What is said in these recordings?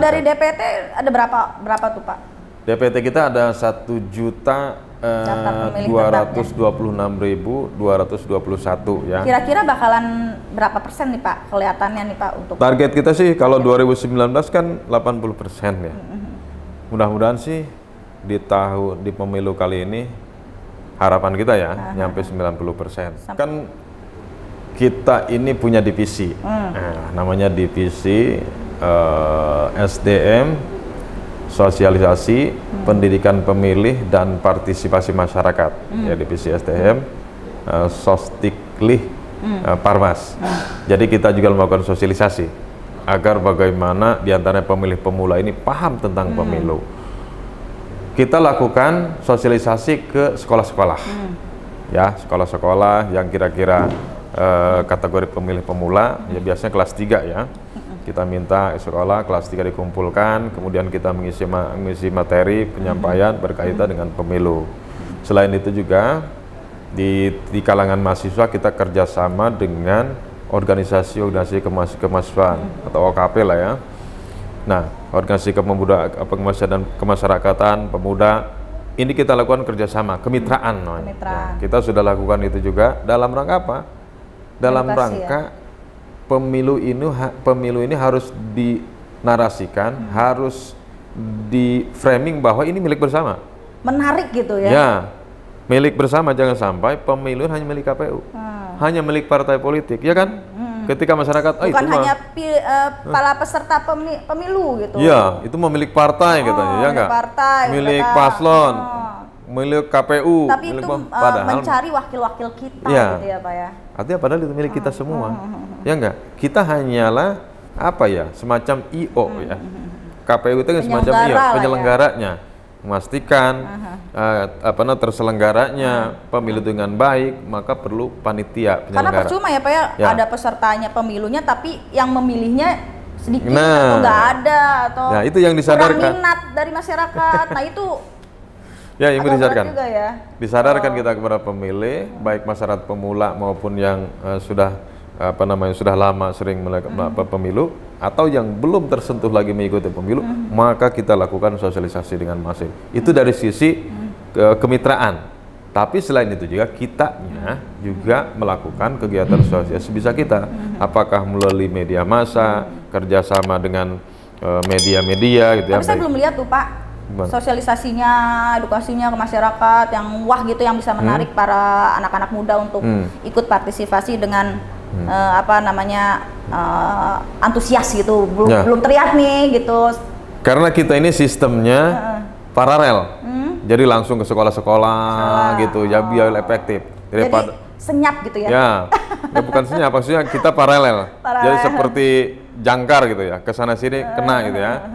dari DPT ada berapa tuh Pak? DPT kita ada 1.226.221 ya. Kira-kira bakalan berapa persen nih Pak kelihatannya nih Pak untuk target kita sih kalau 2019 kan 80% ya. Mudah-mudahan sih di pemilu kali ini harapan kita ya nyampe 90%. Kan kita ini punya divisi, namanya divisi SDM, sosialisasi, pendidikan pemilih dan partisipasi masyarakat. Ya, divisi SDM, Sosdiklik, Parmas. Jadi kita juga melakukan sosialisasi agar bagaimana diantaranya pemilih pemula ini paham tentang pemilu. Kita lakukan sosialisasi ke sekolah-sekolah, ya sekolah-sekolah yang kira-kira kategori pemilih pemula, ya biasanya kelas 3 ya. Kita minta sekolah kelas 3 dikumpulkan, kemudian kita mengisi materi penyampaian berkaitan dengan pemilu. Selain itu juga di kalangan mahasiswa kita kerjasama dengan organisasi kemahasiswaan atau OKP lah ya. Nah, organisasi dan kemasyarakatan pemuda ini kita lakukan kerjasama kemitraan. Ya, kita sudah lakukan itu juga dalam rangka apa? Dalam rangka pemilu ini harus dinarasikan, harus di framing bahwa ini milik bersama. Menarik gitu ya? Ya, milik bersama, jangan sampai pemilu hanya milik KPU, hanya milik partai politik, ya kan? Ketika masyarakat, bukan hanya para peserta pemilu gitu. Ya, itu mau milik partai katanya, ya enggak? Milik paslon, milik KPU. Tapi itu mencari wakil-wakil kita gitu ya Pak ya? Artinya padahal itu milik kita semua, ya enggak? Kita hanyalah apa ya, semacam IO ya. KPU itu semacam IO, penyelenggaranya, memastikan terselenggaranya pemilu dengan baik, maka perlu panitia penyelenggara. Karena percuma ya Pak ya, ada pesertanya pemilunya tapi yang memilihnya sedikit atau nggak ada atau itu yang disadarkan. Kurang minat dari masyarakat. Nah itu ya, ini disadarkan. Ya? Disadarkan kita kepada pemilih, baik masyarakat pemula maupun yang sudah sudah lama sering melakukan pemilu atau yang belum tersentuh lagi mengikuti pemilu, maka kita lakukan sosialisasi dengan masif. Itu dari sisi kemitraan. Tapi selain itu juga kitanya juga melakukan kegiatan sosialisasi bisa kita. Apakah melalui media massa, kerjasama dengan media-media gitu. Tapi saya belum lihat tuh Pak. Sosialisasinya, edukasinya ke masyarakat yang wah gitu, yang bisa menarik para anak-anak muda untuk ikut partisipasi dengan antusias gitu. Belum terlihat nih gitu. Karena kita ini sistemnya paralel. Jadi langsung ke sekolah-sekolah gitu, ya biar efektif. Jadi senyap gitu ya? Ya bukan senyap, maksudnya kita paralel. Jadi seperti jangkar gitu ya, kesana sini kena gitu ya.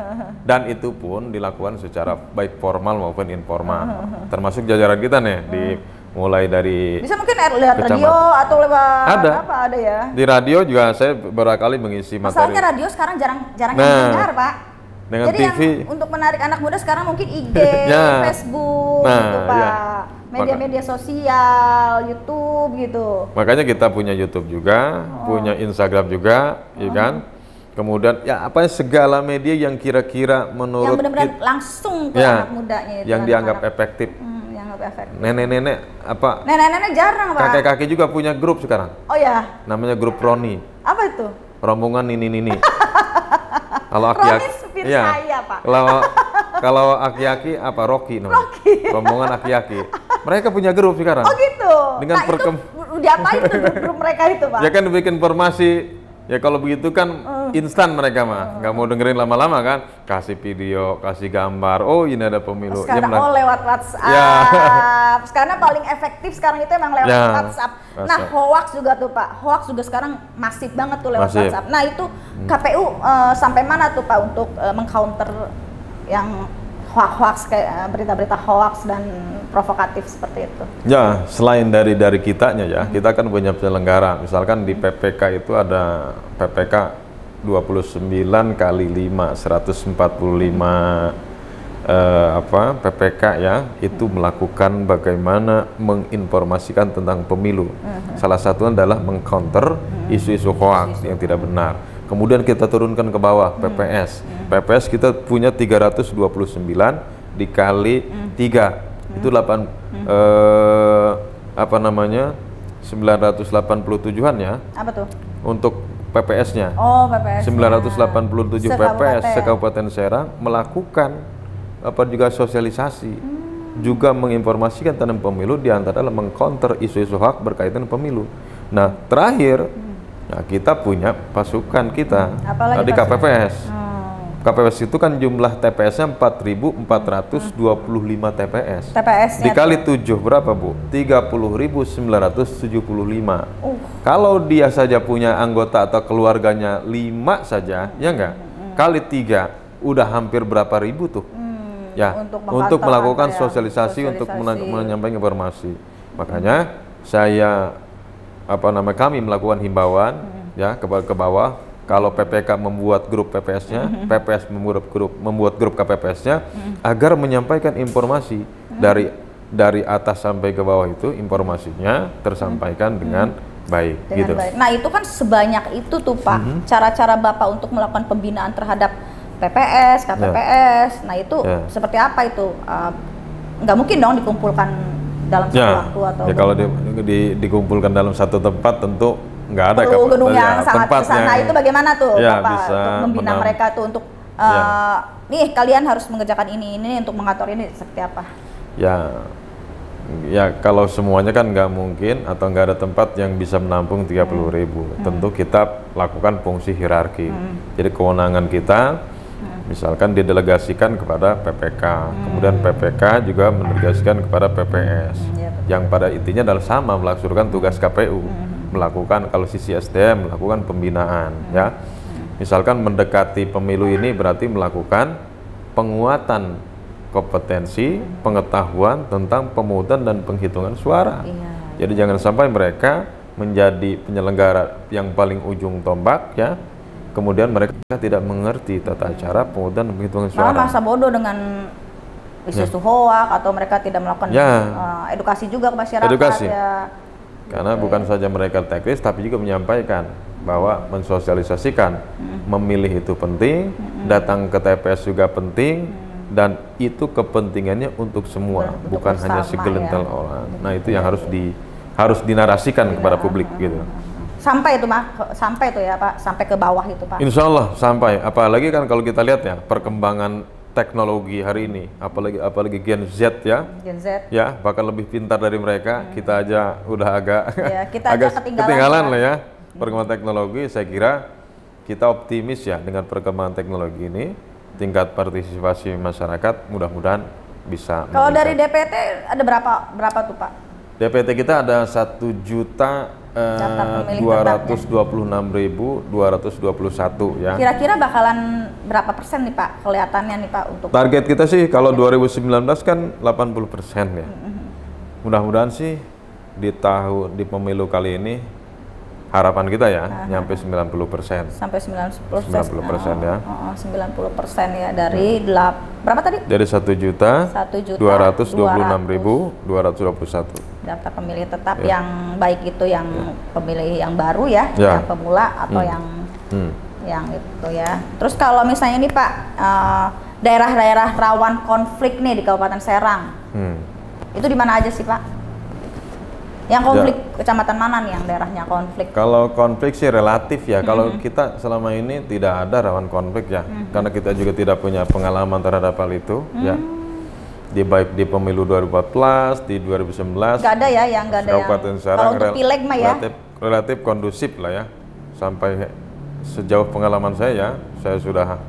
Dan itu pun dilakukan secara baik formal maupun informal. Termasuk jajaran kita nih, mulai dari bisa mungkin lewat radio atau lewat apa ada ya? Di radio juga saya beberapa kali mengisi materi. Masalahnya radio sekarang jarang dengar Pak. Dengan jadi TV. Yang untuk menarik anak muda sekarang mungkin IG, Facebook gitu Pak. Media-media sosial, YouTube gitu. Makanya kita punya YouTube juga, punya Instagram juga, ya kan? Kemudian ya segala media yang kira-kira menurut yang benar-benar langsung ke anak mudanya itu, yang dianggap efektif. Nenek-nenek nenek-nenek jarang Pak. Kakek-kakek juga punya grup sekarang. Oh ya. Namanya grup Roni. Apa itu? Rombongan Nini. Kalau aki-aki saya, Pak. Kalau aki-aki Rocky namanya. Rombongan aki-aki. Mereka punya grup sekarang. Oh gitu. Dengan itu diapain tuh grup mereka itu Pak? Ya kan bikin informasi. Ya kalau begitu kan instan mereka mah, nggak mau dengerin lama-lama kan, kasih video, kasih gambar, oh ini ada pemilu. Sekarang lewat WhatsApp, ya. Sekarang paling efektif sekarang itu emang lewat WhatsApp. Nah hoax juga tuh Pak, hoax juga sekarang masif banget tuh lewat WhatsApp. Nah itu KPU sampai mana tuh Pak untuk mengcounter yang hoax kayak berita-berita hoax dan provokatif seperti itu? Ya, selain dari kitanya ya, kita kan punya penyelenggara. Misalkan di PPK itu ada PPK 29 kali 5 145 PPK ya, itu melakukan bagaimana menginformasikan tentang pemilu. Salah satunya adalah mengcounter isu-isu hoax yang tidak benar. Kemudian kita turunkan ke bawah PPS. PPS kita punya 329 dikali 3 itu 987-an ya. Apa tuh? Untuk PPS-nya. Oh, PPS. 987 PPS se-Kabupaten Serang melakukan juga sosialisasi, juga menginformasikan tentang pemilu, diantara adalah mengcounter isu-isu hoax berkaitan pemilu. Nah, terakhir, kita punya pasukan kita di KPPS. KPPS itu kan jumlah TPS-nya 4.425 TPS. Dikali 7 berapa, Bu? 30.975. Kalau dia saja punya anggota atau keluarganya 5 saja, ya enggak? Kali 3 udah hampir berapa ribu tuh? Ya, untuk melakukan sosialisasi, untuk menyampaikan informasi. Makanya kami melakukan himbauan ya ke bawah. Kalau PPK membuat grup PPS-nya, PPS membuat grup KPPS-nya, agar menyampaikan informasi dari atas sampai ke bawah, itu informasinya tersampaikan dengan baik. Gitu. Baik. Nah, itu kan sebanyak itu tuh Pak, cara-cara Bapak untuk melakukan pembinaan terhadap PPS, KPPS. Nah, itu seperti apa itu? Nggak mungkin dong dikumpulkan dalam satu waktu atau? Ya, kalau dikumpulkan dalam satu tempat tentu nggak ada gedung yang sangat besar. Nah, itu bagaimana tuh Bapak bisa untuk membina mereka tuh untuk nih kalian harus mengerjakan ini untuk mengatur ini, seperti apa? Ya kalau semuanya kan nggak mungkin, atau nggak ada tempat yang bisa menampung 30.000. Tentu kita lakukan fungsi hierarki. Jadi kewenangan kita misalkan didelegasikan kepada PPK, kemudian PPK juga mendelegasikan kepada PPS, yang pada intinya adalah sama melaksanakan tugas KPU, melakukan, kalau sisi SDM melakukan pembinaan, ya. Misalkan mendekati pemilu ini berarti melakukan penguatan kompetensi, pengetahuan tentang pemungutan dan penghitungan suara. Jadi jangan sampai mereka menjadi penyelenggara yang paling ujung tombak, ya. Kemudian mereka tidak mengerti tata cara pemungutan dan penghitungan suara. Malah masa bodoh dengan isu-isu hoax, atau mereka tidak melakukan edukasi juga ke masyarakat. Karena bukan saja mereka teknis, tapi juga menyampaikan bahwa mensosialisasikan memilih itu penting, datang ke TPS juga penting, dan itu kepentingannya untuk semua, bukan hanya segelintir orang. Nah, itu yang harus dinarasikan kepada publik gitu. Sampai itu sampai itu ya Pak, sampai ke bawah itu Pak. Insya Allah sampai. Apalagi kan kalau kita lihat ya perkembangan teknologi hari ini, apalagi Gen Z ya. Gen Z. Ya, bahkan lebih pintar dari mereka. Kita aja udah agak ketinggalan lah ya. Perkembangan teknologi, saya kira kita optimis ya dengan perkembangan teknologi ini, tingkat partisipasi masyarakat mudah-mudahan bisa. Kalau dari DPT ada berapa tuh Pak? DPT kita ada 1.226.221 ya. Kira-kira bakalan berapa persen nih Pak kelihatannya nih Pak untuk? Target kita sih kalau 2019 kan 80% ya. Mudah-mudahan sih di pemilu kali ini harapan kita ya nyampe 90%. Sampai 90%. 90% ya. 90% ya dari berapa tadi? Dari 1.226.221. Daftar pemilih tetap yang baik itu yang pemilih yang baru ya, yang pemula atau yang itu ya. Terus kalau misalnya nih Pak, daerah-daerah rawan konflik nih di Kabupaten Serang, itu di mana aja sih Pak? Yang konflik kecamatan mana nih yang daerahnya konflik? Kalau konflik sih relatif ya. Kalau kita selama ini tidak ada rawan konflik ya, karena kita juga tidak punya pengalaman terhadap hal itu ya. Baik di pemilu 2014, di 2019. Nggak ada ya yang nggak ada Kabupaten Serang kalau untuk pileg mah ya relatif kondusif lah ya. Sampai sejauh pengalaman saya sudah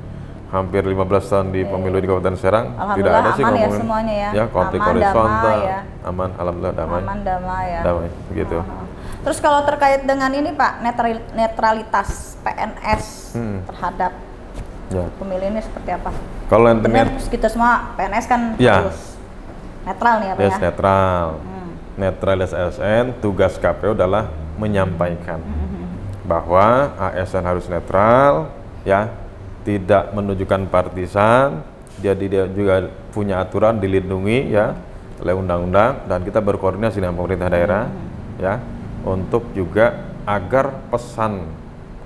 hampir 15 tahun di pemilu di Kabupaten Serang, tidak ada sih ngomongin semuanya ya, konflik horizontal, aman, alhamdulillah damai. Aman, damai ya. Damai, begitu. Terus kalau terkait dengan ini Pak, netralitas PNS terhadap pemilih ini seperti apa? Kalau kita semua PNS kan harus netral nih ya Pak ya? Netral. Netralitas ASN, tugas KPU adalah menyampaikan bahwa ASN harus netral, ya, tidak menunjukkan partisan, dia juga punya aturan dilindungi ya oleh undang-undang, dan kita berkoordinasi dengan pemerintah daerah ya untuk juga agar pesan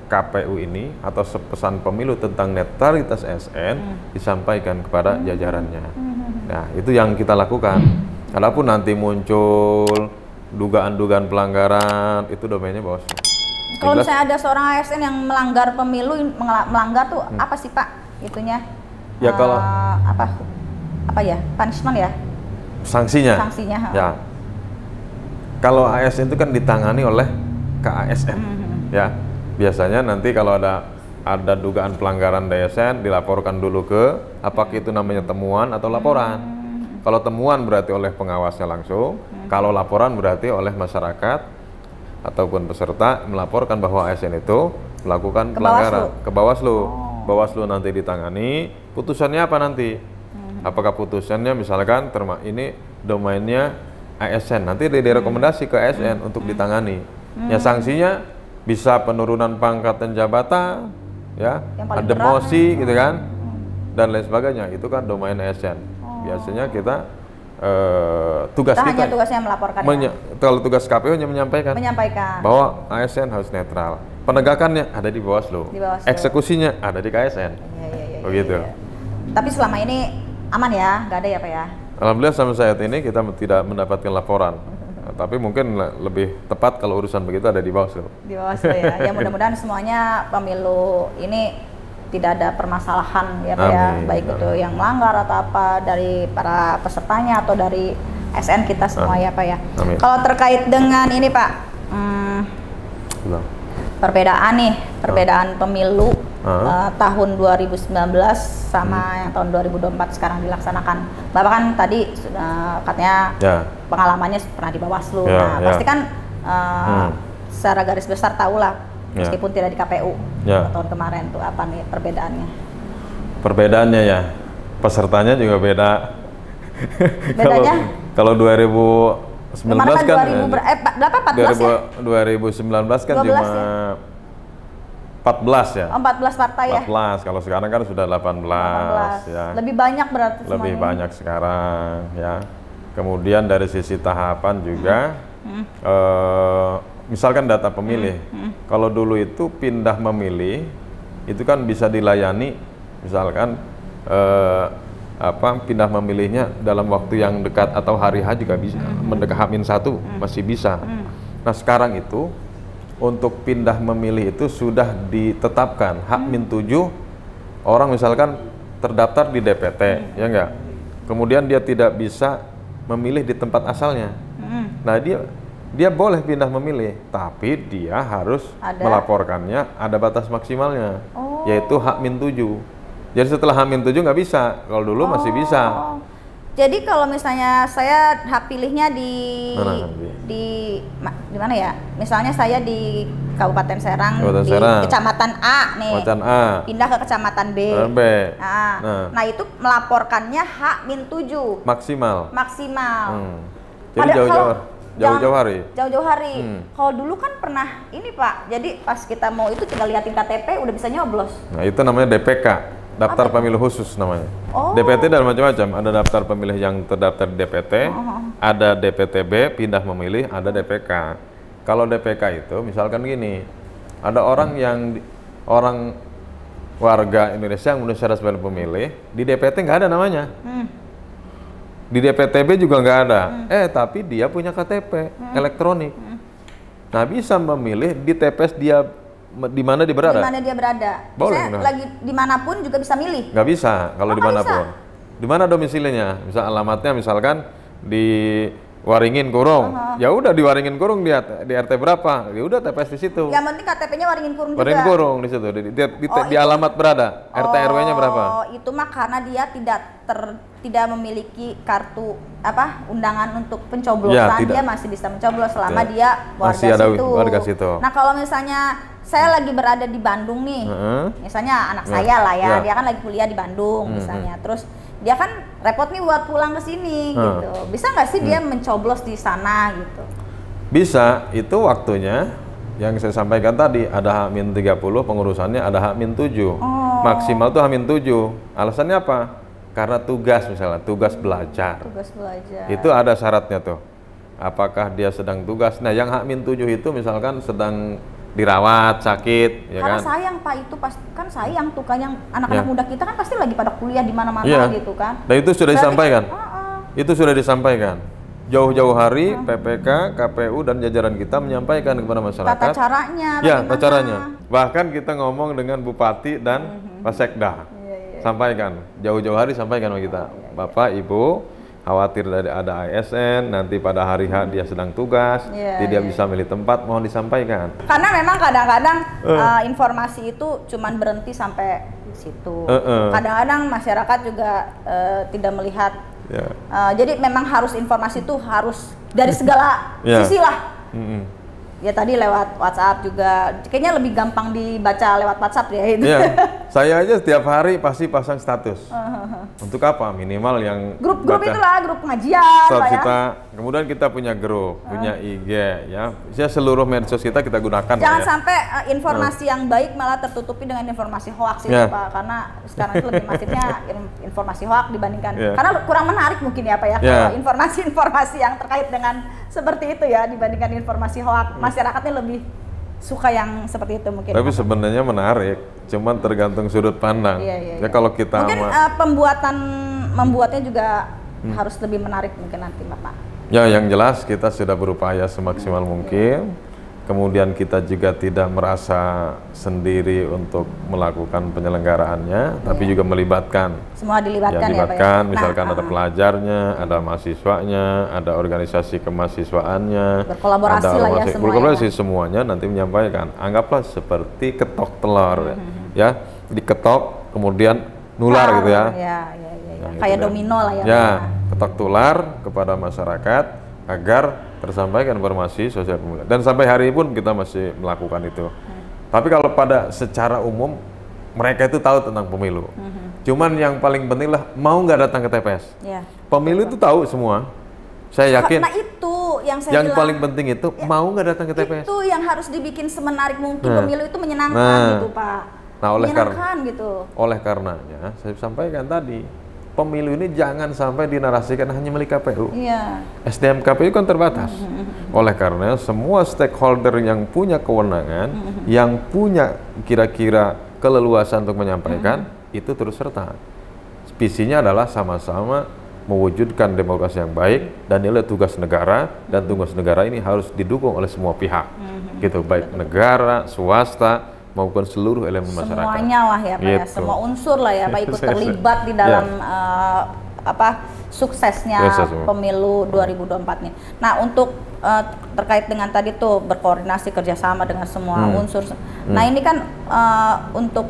KPU ini atau pesan pemilu tentang netralitas ASN disampaikan kepada jajarannya. Nah, itu yang kita lakukan. Kalaupun nanti muncul dugaan-dugaan pelanggaran, itu domainnya Bawaslu. Kalau misalnya ada seorang ASN yang melanggar pemilu, melanggar tuh apa sih Pak itunya? Ya kalau apa ya, punishment ya? Sanksinya. Ya. Kalau ASN itu kan ditangani oleh KASN. Ya. Biasanya nanti kalau ada dugaan pelanggaran ASN dilaporkan dulu ke apakah itu namanya temuan atau laporan. Kalau temuan berarti oleh pengawasnya langsung, kalau laporan berarti oleh masyarakat ataupun peserta melaporkan bahwa ASN itu melakukan pelanggaran ke Bawaslu. Bawaslu nanti ditangani, putusannya apa nanti? Apakah putusannya misalkan ini domainnya ASN, nanti direkomendasi ke ASN untuk ditangani. Ya sanksinya bisa penurunan pangkat dan jabatan, ya, demosi gitu kan, dan lain sebagainya. Itu kan domain ASN. Biasanya kita tugasnya melaporkan. Kalau tugas KPU hanya menyampaikan bahwa ASN harus netral. Penegakannya ada di Bawaslu. Eksekusinya ada di KSN. Begitu. Tapi selama ini aman ya, nggak ada ya Pak ya? Alhamdulillah sampai saat ini kita tidak mendapatkan laporan. Tapi mungkin lebih tepat kalau urusan begitu ada di Bawaslu. Di Bawaslu ya. Ya mudah-mudahan semuanya pemilu ini tidak ada permasalahan ya Pak ya, baik itu yang melanggar atau apa dari para pesertanya atau dari SN kita semua ya Pak ya. Kalau terkait dengan ini Pak, perbedaan pemilu tahun 2019 sama yang tahun 2024 sekarang dilaksanakan. Bapak kan tadi katanya pengalamannya pernah di Bawaslu. Pasti kan secara garis besar tahulah meskipun tidak di KPU tahun kemarin tuh apa nih perbedaannya? Perbedaannya ya, pesertanya juga beda. Bedanya? Kalau 2019 kan berapa 14 ya? 2019 kan cuma ya? 14 ya. 14 partai ya. 14. Kalau sekarang kan sudah 18 ya. Lebih banyak berarti semuanya. Lebih banyak sekarang ya. Kemudian dari sisi tahapan juga misalkan data pemilih, kalau dulu itu pindah memilih itu kan bisa dilayani, misalkan pindah memilihnya dalam waktu yang dekat atau hari H juga bisa, mendekat H-1 masih bisa. Nah sekarang itu untuk pindah memilih itu sudah ditetapkan H-7 orang misalkan terdaftar di DPT, ya enggak? Kemudian dia tidak bisa memilih di tempat asalnya. Nah dia boleh pindah memilih, tapi dia harus melaporkannya ada batas maksimalnya, yaitu H-7. Jadi setelah H-7 nggak bisa, kalau dulu masih bisa. Jadi kalau misalnya saya hak pilihnya di mana ya? Misalnya saya di Kabupaten Serang, Kecamatan A nih, pindah ke Kecamatan B. Nah itu melaporkannya H-7 maksimal. Jadi jauh-jauh hari. Kalau dulu kan pernah ini Pak, jadi pas kita mau itu tinggal liatin KTP udah bisa nyoblos. Nah itu namanya DPK, daftar pemilih khusus namanya. DPT dan macam-macam, ada daftar pemilih yang terdaftar di DPT, ada DPTB, pindah memilih, ada DPK. Kalau DPK itu misalkan gini, ada orang warga Indonesia yang memenuhi syarat sebagai pemilih, di DPT nggak ada namanya. Di DPTB juga nggak ada, tapi dia punya KTP elektronik. Nah bisa memilih di TPS dia di mana dia berada. Di mana dia berada. Boleh. Lagi dimanapun juga bisa milih. Nggak bisa kalau dimanapun. Di mana domisilinya? Misal alamatnya misalkan di Waringin Kurung. Ya udah di Waringin Kurung di RT berapa? Ya udah TPS di situ. Yang penting KTP-nya Waringin Kurung juga. Waringin Kurung di situ. Di alamat berada. RT RW-nya berapa? Itu mah karena dia tidak memiliki kartu undangan untuk pencoblosan, dia masih bisa mencoblos selama dia warga situ. Nah kalau misalnya saya lagi berada di Bandung nih, misalnya anak saya lah ya, dia kan lagi kuliah di Bandung misalnya, terus dia kan repot nih buat pulang ke sini gitu, bisa nggak sih dia mencoblos di sana gitu? Bisa, itu waktunya yang saya sampaikan tadi, ada H-30 pengurusannya, ada H-7 maksimal tuh H-7. Alasannya apa? Karena tugas misalnya, tugas belajar. Itu ada syaratnya tuh. Apakah dia sedang tugas? Nah, yang H-7 itu misalkan sedang dirawat sakit, ya karena kan? sayang Pak, itu kan sayang tuh kan, yang anak-anak muda kita kan pasti lagi pada kuliah di mana-mana gitu kan. Dan itu sudah disampaikan. Itu sudah disampaikan. Jauh-jauh hari PPK, KPU dan jajaran kita menyampaikan kepada masyarakat. Tata caranya. Ya, tata caranya. Bahkan kita ngomong dengan Bupati dan Pak Sekda. Sampaikan. Jauh-jauh hari sampaikan sama kita. Bapak, Ibu, khawatir ada ASN, nanti pada hari H dia sedang tugas, tidak bisa milih tempat, mohon disampaikan. Karena memang kadang-kadang informasi itu cuman berhenti sampai situ. Kadang-kadang masyarakat juga tidak melihat. Jadi memang harus informasi itu harus dari segala sisi lah. Ya tadi lewat WhatsApp juga, kayaknya lebih gampang dibaca lewat WhatsApp ya itu. Saya aja setiap hari pasti pasang status. Untuk apa? Minimal yang grup itulah, grup pengajian Pak ya. Kita, kemudian kita punya grup, punya IG ya. Seluruh medsos kita gunakan. Jangan sampai informasi yang baik malah tertutupi dengan informasi hoax itu Pak, karena sekarang itu lebih masifnya informasi hoax dibandingkan karena kurang menarik mungkin ya Pak ya, kalau informasi-informasi yang terkait dengan seperti itu ya dibandingkan informasi hoax. Masyarakatnya lebih suka yang seperti itu mungkin. Tapi sebenarnya menarik, cuman tergantung sudut pandang. Ya kalau kita mungkin membuatnya juga harus lebih menarik mungkin nanti Bapak. Ya, yang jelas kita sudah berupaya semaksimal mungkin. Kemudian kita juga tidak merasa sendiri untuk melakukan penyelenggaraannya, tapi juga melibatkan. Semua dilibatkan ya Pak ya? Misalkan ada pelajarnya, ada mahasiswanya, ada organisasi kemahasiswaannya, berkolaborasi lah ya semuanya. Berkolaborasi semuanya nanti menyampaikan. Anggaplah seperti ketok telur ya, diketok kemudian nular gitu ya. Nah, kayak domino lah ya. Ya, ketok tular kepada masyarakat agar tersampaikan informasi sosial pemilu. Dan sampai hari ini pun kita masih melakukan itu. Tapi kalau pada secara umum mereka itu tahu tentang pemilu. Cuman yang paling penting lah mau nggak datang ke TPS. Pemilu itu tahu semua. Saya yakin. Nah itu yang saya bilang, paling penting itu mau nggak datang ke TPS. Itu yang harus dibikin semenarik mungkin. Pemilu itu menyenangkan gitu Pak. Nah oleh gitu. karenanya saya sampaikan tadi, pemilu ini jangan sampai dinarasikan hanya milik KPU. SDM KPU kan terbatas. Oleh karena semua stakeholder yang punya kewenangan, yang punya kira-kira keleluasan untuk menyampaikan, itu terus serta. Visinya adalah sama-sama mewujudkan demokrasi yang baik, dan nilai tugas negara, dan tugas negara ini harus didukung oleh semua pihak. Gitu, baik negara, swasta, maupun seluruh elemen masyarakat. Semuanya lah ya Pak ya, semua unsur lah ya Pak ikut terlibat di dalam suksesnya pemilu 2024 ini. Nah untuk terkait dengan tadi tuh berkoordinasi kerjasama dengan semua unsur. Nah ini kan untuk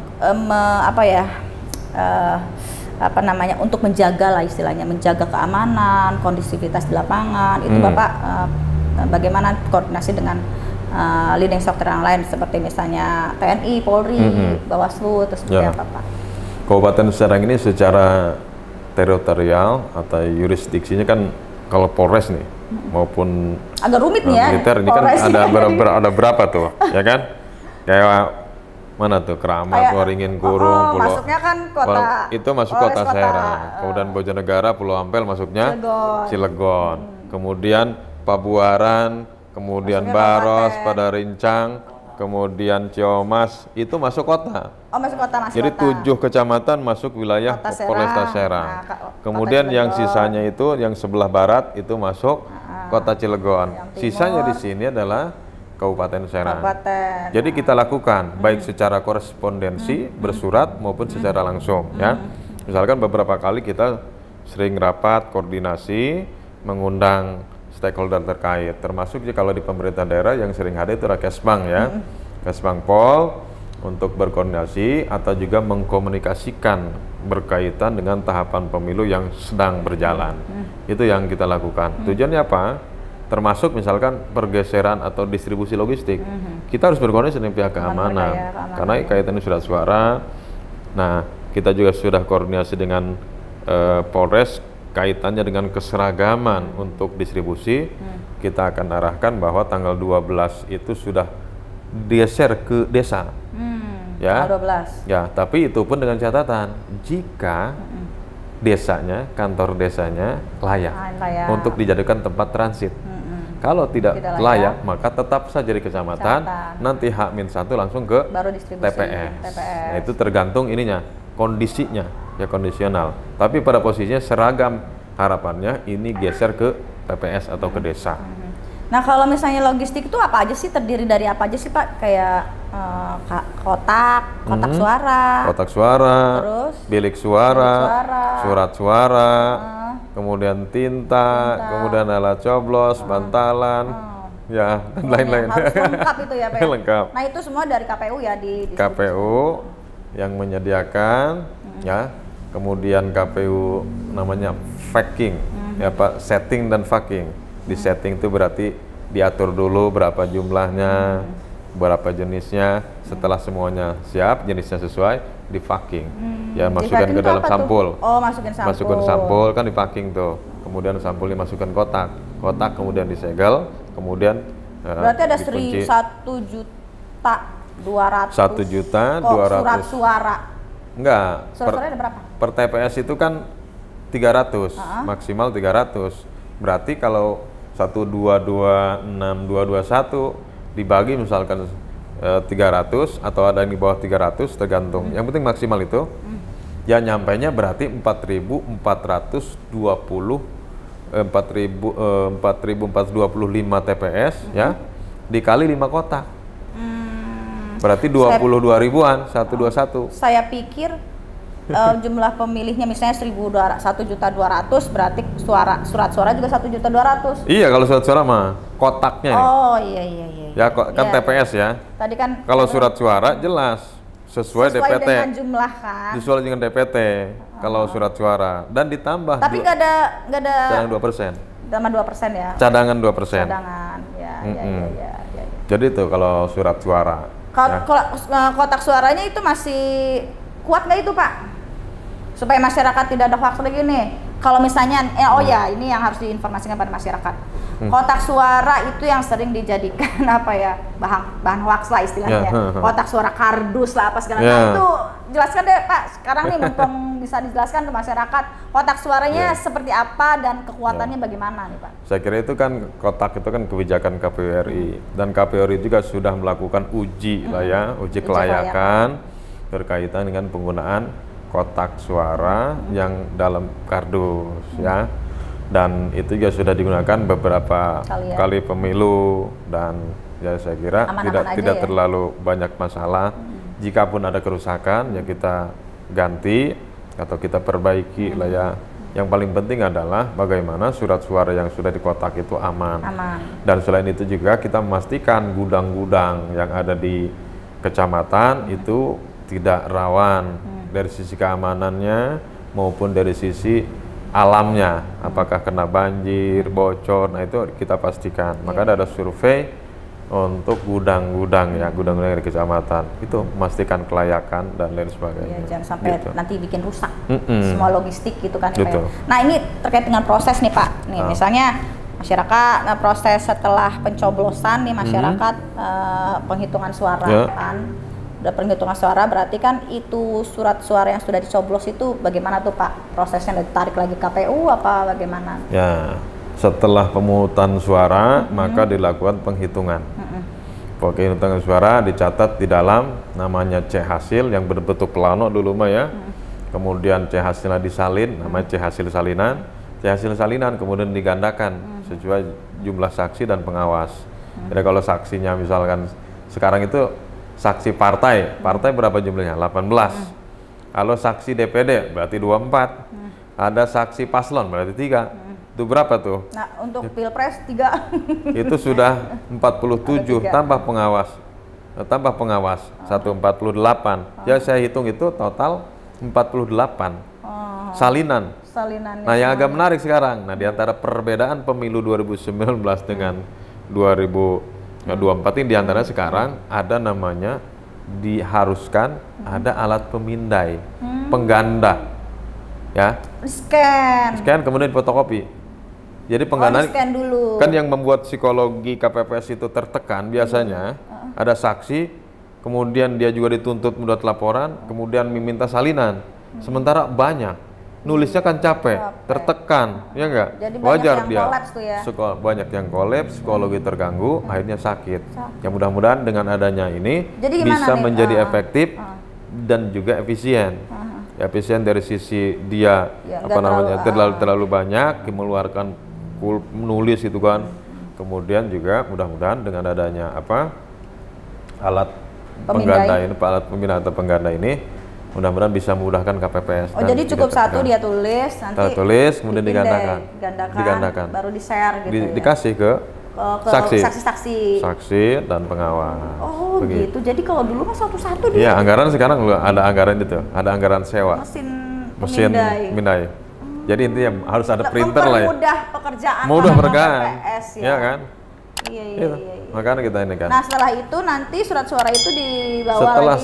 untuk menjaga lah istilahnya, menjaga keamanan, kondisivitas di lapangan. Itu Bapak bagaimana koordinasi dengan leading sector yang lain seperti misalnya TNI, Polri, Bawaslu, terus seperti apa Pak? Kabupaten Serang ini secara teritorial atau jurisdiksinya kan kalau Polres nih maupun agak rumit nih ya. Militer ini kan ada berapa tuh, ya kan? Kayak mana tuh Keramat, Waringin, Kurung, Pulau. Masuknya kan kota. Itu masuk kota Serang. Kemudian Bojonegara, Pulau Ampel masuknya Cilegon. Kemudian Pabuaran, kemudian Baros, pada Rincang, kemudian Ciomas, itu masuk kota. Masuk kota, Jadi 7 kecamatan masuk wilayah Polresta Serang. Kemudian yang sisanya itu, yang sebelah barat itu masuk kota Cilegon. Sisanya di sini adalah Kabupaten Serang. Jadi kita lakukan baik secara korespondensi, bersurat maupun secara langsung. Ya, misalkan beberapa kali kita sering rapat koordinasi, mengundang stakeholder terkait, termasuk kalau di pemerintah daerah yang sering hadir itu Kesbang ya, Kesbang Pol, untuk berkoordinasi atau juga mengkomunikasikan berkaitan dengan tahapan pemilu yang sedang berjalan. Itu yang kita lakukan. Tujuannya apa? Termasuk misalkan pergeseran atau distribusi logistik. Kita harus berkoordinasi dengan pihak keamanan, karena kaitannya surat suara. Nah, kita juga sudah koordinasi dengan Polres, kaitannya dengan keseragaman untuk distribusi. Kita akan arahkan bahwa tanggal 12 itu sudah geser ke desa. Ya. 12. Ya, tapi itu pun dengan catatan jika desanya, kantor desanya layak untuk dijadikan tempat transit. Kalau tidak layak, maka tetap saja di kecamatan. Nanti H-1 langsung ke baru distribusi TPS. Nah, itu tergantung ininya, kondisinya, ya kondisional. Tapi pada posisinya seragam, harapannya ini geser ke TPS atau ke desa. Nah, kalau misalnya logistik itu apa aja sih, terdiri dari apa aja sih Pak? Kayak kotak suara, terus bilik suara, surat suara, kemudian tinta, kemudian alat coblos, bantalan, ya dan lain-lain. Harus lengkap itu ya Pak? Lengkap. Nah, itu semua dari KPU ya di KPU yang menyediakan, ya. Kemudian KPU namanya packing, ya Pak, setting dan packing. Di setting itu berarti diatur dulu berapa jumlahnya, berapa jenisnya. Setelah semuanya siap, jenisnya sesuai, di packing. Ya, masukkan ke dalam sampul. Oh, masukin sampul. Masukkan sampul kan di packing tuh. Kemudian sampul dimasukkan kotak. Kotak kemudian disegel, kemuan berarti ada 1.200.000. 1.200.000 surat suara. Enggak. Surat suara ada berapa? Per TPS itu kan 300, maksimal 300. Berarti kalau 1.226.221 dibagi misalkan 300 atau ada yang di bawah 300 tergantung. Yang penting maksimal itu. Ya nyampainya berarti 4.425 TPS ya dikali 5 kotak. Berarti 22 ribuan 121. Saya pikir jumlah pemilihnya misalnya 1.200.000 berarti surat suara juga 1.200.000. Iya, kalau surat suara mah kotaknya nih. Oh iya. Ya kan TPS ya. Tadi kan kalau surat suara jelas sesuai DPT. Dengan jumlah kan. Sesuai dengan DPT kalau surat suara dan ditambah. Tapi nggak ada cadangan 2%. Tambah 2% ya. Cadangan 2%. Cadangan. Ya. Jadi itu kalau surat suara. Kalau kotak suaranya itu masih kuat nggak itu Pak? Supaya masyarakat tidak ada hoax lagi nih. Kalau misalnya, ini yang harus diinformasikan pada masyarakat. Kotak suara itu yang sering dijadikan bahan hoax lah istilahnya. Kotak suara kardus lah apa segala macam itu. Jelaskan deh Pak. Sekarang nih mumpung bisa dijelaskan ke masyarakat kotak suaranya seperti apa dan kekuatannya bagaimana nih Pak? Saya kira itu kan kotak itu kan kebijakan KPU RI dan KPU RI juga sudah melakukan uji uji kelayakan berkaitan dengan penggunaan kotak suara yang dalam kardus ya, dan itu juga sudah digunakan beberapa kali pemilu dan ya saya kira tidak terlalu banyak masalah. Jikapun ada kerusakan ya kita ganti atau kita perbaiki lah ya. Yang paling penting adalah bagaimana surat suara yang sudah di kotak itu aman. Dan selain itu juga kita memastikan gudang-gudang yang ada di kecamatan itu tidak rawan dari sisi keamanannya maupun dari sisi alamnya, apakah kena banjir, bocor, nah itu kita pastikan. Maka ada survei untuk gudang-gudang gudang-gudang di kecamatan itu memastikan kelayakan dan lain sebagainya. Jangan sampai nanti bikin rusak semua logistik gitu kan. Nah ini terkait dengan proses nih Pak. Nih misalnya masyarakat proses setelah pencoblosan nih masyarakat penghitungan suara kan. Udah penghitungan suara berarti kan itu surat suara yang sudah dicoblos itu bagaimana tuh Pak? Prosesnya ditarik lagi KPU apa bagaimana? Ya, setelah pemungutan suara maka dilakukan penghitungan. Penghitungan suara dicatat di dalam namanya C hasil yang berbentuk plano dulu mah ya. Kemudian C hasilnya disalin namanya C hasil salinan. C hasil salinan kemudian digandakan sesuai jumlah saksi dan pengawas. Jadi kalau saksinya misalkan sekarang itu saksi partai berapa jumlahnya? 18. Kalau saksi DPD berarti 24. Ada saksi paslon berarti 3. Itu berapa tuh? Nah, untuk Pilpres 3. Itu sudah 47 tambah pengawas. 148. Ya saya hitung itu total 48. Salinan. Nah, yang agak menarik sekarang, di antara perbedaan pemilu 2019 dengan 2024 ini diantara sekarang ada namanya diharuskan ada alat pemindai, pengganda, ya. Scan kemudian fotokopi. Jadi pengganda kan yang membuat psikologi KPPS itu tertekan biasanya ada saksi, kemudian dia juga dituntut membuat laporan, kemudian meminta salinan. Sementara banyak nulisnya kan capek, tertekan, ya enggak? Jadi wajar banyak yang dia. kolaps tuh ya. Banyak yang kolaps, psikologi terganggu, akhirnya sakit. Ya mudah-mudahan dengan adanya ini bisa nih? menjadi efektif dan juga efisien. Efisien dari sisi dia terlalu banyak mengeluarkan menulis gitu kan. Kemudian juga mudah-mudahan dengan adanya alat pengganda ini, alat pembina atau pengganda ini, mudah-mudahan bisa memudahkan KPPS. Jadi cukup satu dia tulis, nanti kemudian digandakan, baru di-share gitu. Dikasih ke saksi-saksi dan pengawas. Oh begitu. Jadi kalau dulu mah satu-satu dia. Iya, anggaran sekarang ada anggaran itu, ada anggaran sewa. Mesin pemindai. Jadi intinya harus ada printer lah ya. Mudah pekerjaan. Mudah pekerjaan. KPPS ya. Iya kan? Iya. Makanya kita ini kan. Nah setelah itu nanti surat suara itu dibawa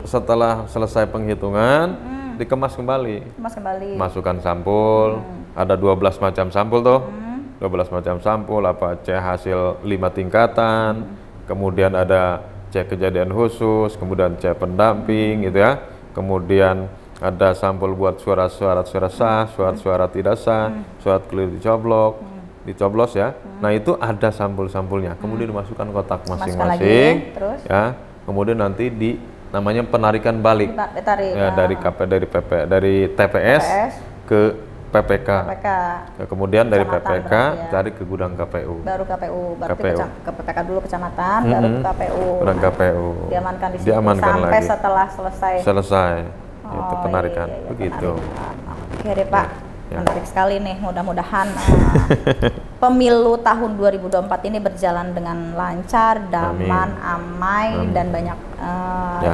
setelah selesai penghitungan dikemas kembali. Masukkan sampul. Ada 12 macam sampul tuh. 12 macam sampul, C hasil 5 tingkatan, kemudian ada C kejadian khusus, kemudian C pendamping gitu ya. Kemudian ada sampul buat suara-suara sah, suara tidak sah, surat keliru dicoblos ya. Nah, itu ada sampul-sampulnya. Kemudian dimasukkan kotak masing-masing ya. Kemudian nanti namanya penarikan balik. Ya, dari TPS ke PPK. Ya, kemudian dari PPK cari ke gudang KPU. Baru berarti ke PPK dulu kecamatan, baru ke KPU. Gudang KPU. Diamankan di situ sampai lagi. setelah selesai. Itu penarikan. Begitu. Oke deh Pak. Menarik sekali nih. Mudah-mudahan pemilu tahun 2024 ini berjalan dengan lancar, damai, amai dan banyak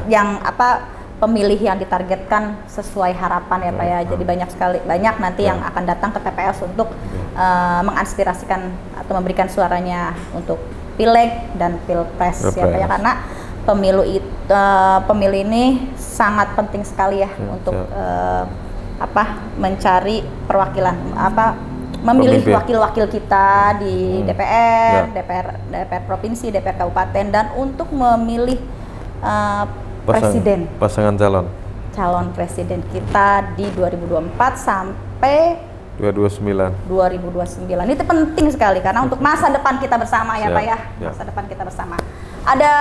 yang pemilih yang ditargetkan sesuai harapan ya Pak ya. Jadi banyak nanti yang akan datang ke TPS untuk menginspirasikan atau memberikan suaranya untuk Pileg dan Pilpres ya Pak ya, karena pemilu ini sangat penting sekali ya untuk mencari perwakilan memilih wakil-wakil kita di DPR provinsi, DPR kabupaten, dan untuk memilih pasangan calon presiden kita di 2024 sampai 2029. Itu penting sekali karena untuk masa depan kita bersama ya Pak ya. Masa depan kita bersama. Ada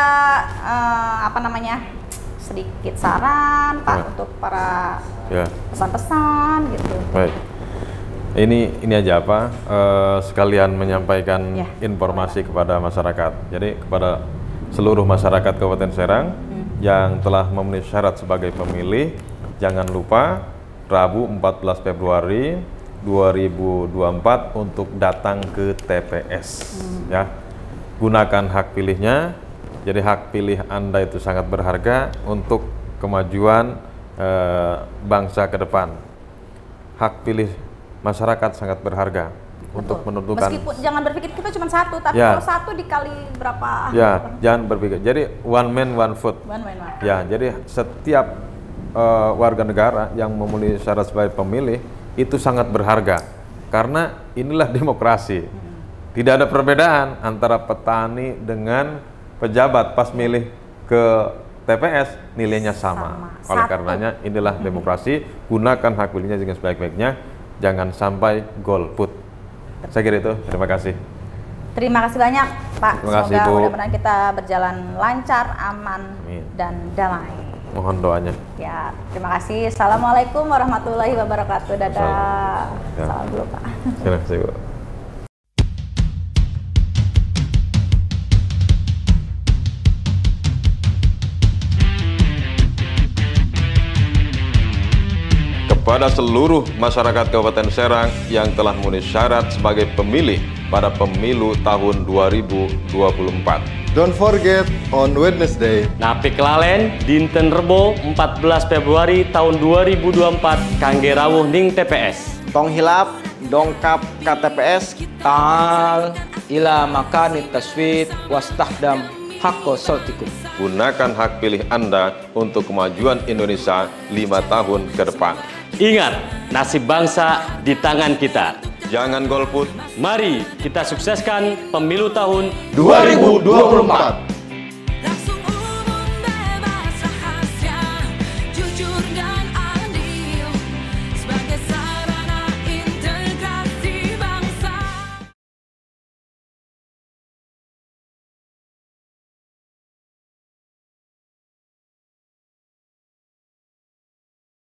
sedikit saran Pak untuk para pesan-pesan gitu. Baik. Ini aja sekalian menyampaikan informasi kepada masyarakat. Jadi kepada seluruh masyarakat Kabupaten Serang yang telah memenuhi syarat sebagai pemilih, jangan lupa Rabu 14 Februari 2024 untuk datang ke TPS ya. Gunakan hak pilihnya. Jadi hak pilih Anda itu sangat berharga untuk kemajuan bangsa ke depan. Hak pilih masyarakat sangat berharga. Untuk menentukan. Meskipun jangan berpikir kita cuma satu, tapi kalau satu dikali berapa? Ya, jangan berpikir. Jadi one man one vote. Ya, jadi setiap warga negara yang memenuhi syarat sebagai pemilih itu sangat berharga karena inilah demokrasi. Tidak ada perbedaan antara petani dengan pejabat pas milih ke TPS nilainya sama. Oleh karenanya inilah demokrasi. Gunakan hak pilihnya dengan sebaik-baiknya. Jangan sampai golput. Saya kira itu. Terima kasih. Terima kasih banyak Pak. Terima kasih, semoga Bu. mudah-mudahan kita berjalan lancar, aman, dan damai. Mohon doanya. Ya, terima kasih. Assalamualaikum warahmatullahi wabarakatuh. Dadah. Salam dulu Pak. Terima kasih Bu. Kepada seluruh masyarakat Kabupaten Serang yang telah memenuhi syarat sebagai pemilih pada pemilu tahun 2024. Don't forget on Wednesday. Napi kelalen dinten Rebo 14 Februari tahun 2024 kangge rawuh ning TPS. Tong hilap dongkap KTPS Ta'al ila makani taswid wastahdam hakko sotikum. Gunakan hak pilih Anda untuk kemajuan Indonesia 5 tahun ke depan. Ingat, nasib bangsa di tangan kita. Jangan golput. Mari kita sukseskan pemilu tahun 2024.